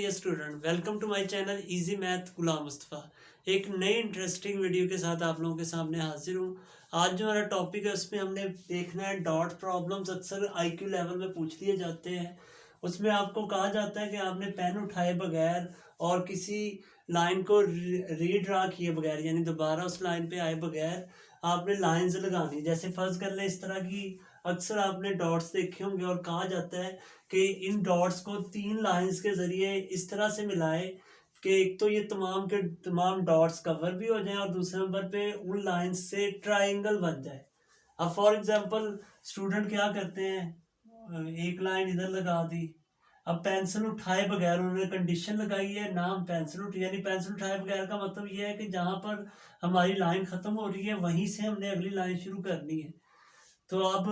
Dear student, welcome to my channel easy math Ghulam Mustafa. एक नई interesting video के साथ आप लोगों के सामने हाजिर हूँ। आज जो हमारा टॉपिक है उसमें हमने देखना है डॉट प्रॉब्लम्स। अक्सर आईक्यू लेवल में पूछ लिए जाते हैं। उसमें आपको कहा जाता है कि आपने पेन उठाए बगैर और किसी लाइन को रीड्रा किए बगैर, यानी दोबारा उस लाइन पे आए बगैर आपने लाइंस लगानी। जैसे फर्ज कर लें इस तरह की अक्सर आपने डॉट्स देखे होंगे और कहा जाता है कि इन डॉट्स को तीन लाइंस के जरिए इस तरह से मिलाए कि एक तो ये तमाम के तमाम डॉट्स कवर भी हो जाएं और दूसरे नंबर पे उन लाइंस से ट्राइंगल बन जाए। अब फॉर एग्जांपल स्टूडेंट क्या करते हैं, एक लाइन इधर लगा दी। अब पेंसिल उठाए बगैर उन्होंने कंडीशन लगाई है, नाम पेंसिल उठाई, यानी पेंसिल उठाए बगैर का मतलब ये है कि जहाँ पर हमारी लाइन खत्म हो रही है वहीं से हमने अगली लाइन शुरू करनी है। तो अब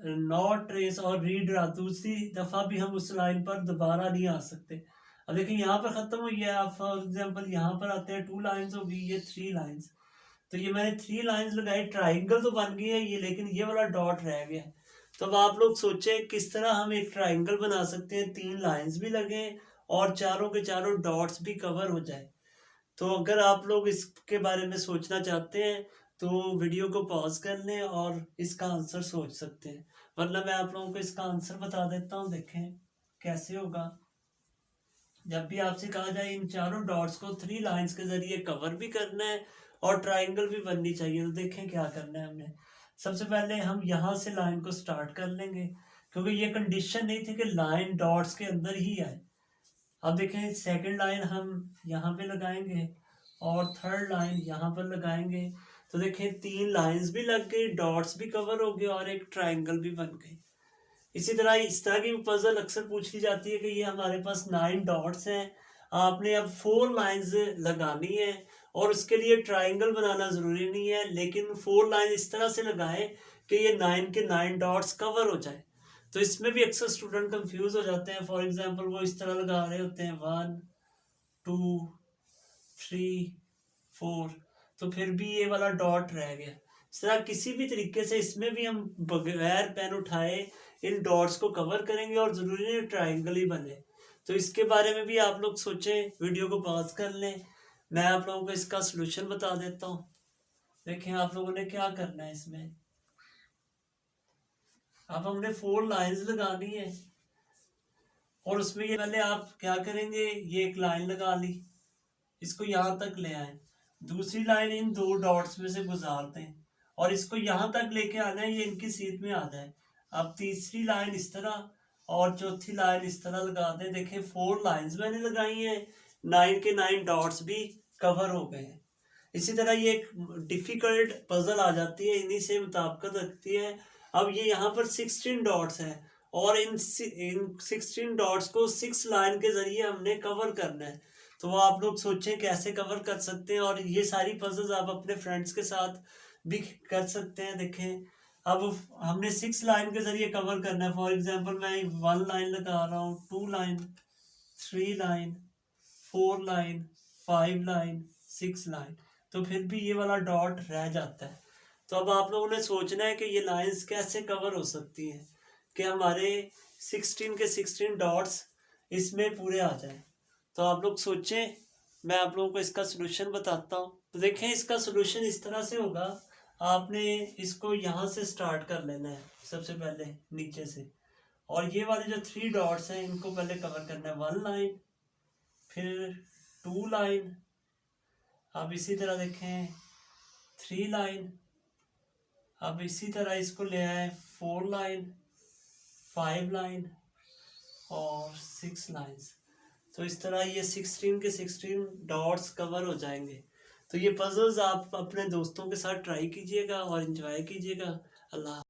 नॉट ट्रेस और रीड रहा, दूसरी दफ़ा भी हम उस लाइन पर दोबारा नहीं आ सकते। अब देखिए यहाँ पर ख़त्म हुई है। आप फॉर एग्जांपल यहाँ पर आते हैं, 2 लाइंस होगी, ये 3 लाइंस। तो ये मैंने 3 लाइंस लगाई, ट्राइंगल तो बन गई है ये, लेकिन ये वाला डॉट रह गया। तो अब आप लोग सोचें किस तरह हम एक ट्राइंगल बना सकते हैं, 3 लाइंस भी लगे और चारों के चारों डॉट्स भी कवर हो जाए। तो अगर आप लोग इसके बारे में सोचना चाहते हैं तो वीडियो को पॉज कर लें और इसका आंसर सोच सकते हैं, वरना मैं आप लोगों को इसका आंसर बता देता हूँ। देखें कैसे होगा। जब भी आपसे कहा जाए इन चारों डॉट्स को 3 लाइंस के जरिए कवर भी करना है और ट्राइंगल भी बननी चाहिए, तो देखें क्या करना है हमने। सबसे पहले हम यहाँ से लाइन को स्टार्ट कर लेंगे, क्योंकि ये कंडीशन नहीं थी कि लाइन डॉट्स के अंदर ही आए। अब देखें सेकंड लाइन हम यहाँ पे लगाएंगे और थर्ड लाइन यहाँ पर लगाएंगे। तो देखें 3 लाइंस भी लग गई, डॉट्स भी कवर हो गए और एक ट्राइंगल भी बन गई। इसी तरह इस तरह की पजल अक्सर पूछ ली जाती है कि ये हमारे पास 9 डॉट्स हैं, आपने अब 4 लाइंस लगानी है और उसके लिए ट्राइंगल बनाना ज़रूरी नहीं है, लेकिन 4 लाइन इस तरह से लगाएं कि ये 9 के 9 डॉट्स कवर हो जाए। तो इसमें भी अक्सर स्टूडेंट कंफ्यूज हो जाते हैं। फॉर एग्जांपल वो इस तरह लगा रहे होते हैं 1 2 3 4, तो फिर भी ये वाला डॉट रह गया। इस तरह किसी भी तरीके से इसमें भी हम बगैर पेन उठाए इन डॉट्स को कवर करेंगे और ज़रूरी नहीं ट्राइंगल ही बने। तो इसके बारे में भी आप लोग सोचें, वीडियो को पॉज कर लें, मैं आप लोगों को इसका सलूशन बता देता हूँ। देखें आप लोगों ने क्या करना है इसमें। अब हमने 4 लाइंस लगानी है और उसमें ये पहले आप क्या करेंगे, ये एक लाइन लगा ली, इसको यहाँ तक ले आए, दूसरी लाइन इन 2 डॉट्स में से गुजारते हैं और इसको यहाँ तक लेके आना है, ये इनकी सीध में आ जाए। अब तीसरी लाइन इस तरह और चौथी लाइन इस तरह लगा दें। देखें 4 लाइंस मैंने लगाई हैं, 9 के 9 डॉट्स भी कवर हो गए हैं। इसी तरह ये एक डिफिकल्ट पजल आ जाती है, इन्हीं से मुताबिकत रखती है। अब ये यहाँ पर 16 डॉट्स हैं और इन 16 डॉट्स को 6 लाइन के जरिए हमने कवर करना है। तो वो आप लोग सोचें कैसे कवर कर सकते हैं, और ये सारी पजल्स आप अपने फ्रेंड्स के साथ भी कर सकते हैं। देखें अब हमने 6 लाइन के जरिए कवर करना है। फॉर एग्जांपल मैं 1 लाइन लगा रहा हूँ, 2 line, 3 line, 4 line, 5 line, 6 line, तो फिर भी ये वाला डॉट रह जाता है। तो अब आप लोगों ने सोचना है कि ये लाइंस कैसे कवर हो सकती हैं कि हमारे 16 के 16 डॉट्स इसमें पूरे आ जाए। तो आप लोग सोचें, मैं आप लोगों को इसका सलूशन बताता हूँ। तो देखें इसका सलूशन इस तरह से होगा, आपने इसको यहाँ से स्टार्ट कर लेना है सबसे पहले नीचे से, और ये वाले जो 3 डॉट्स हैं इनको पहले कवर करना है। 1 लाइन, फिर 2 लाइन, अब इसी तरह देखें 3 लाइन, अब इसी तरह इसको ले आए 4 लाइन, 5 लाइन और 6 लाइन्स। तो इस तरह ये 16 के 16 डॉट्स कवर हो जाएंगे। तो ये पजल्स आप अपने दोस्तों के साथ ट्राई कीजिएगा और एंजॉय कीजिएगा। अल्लाह।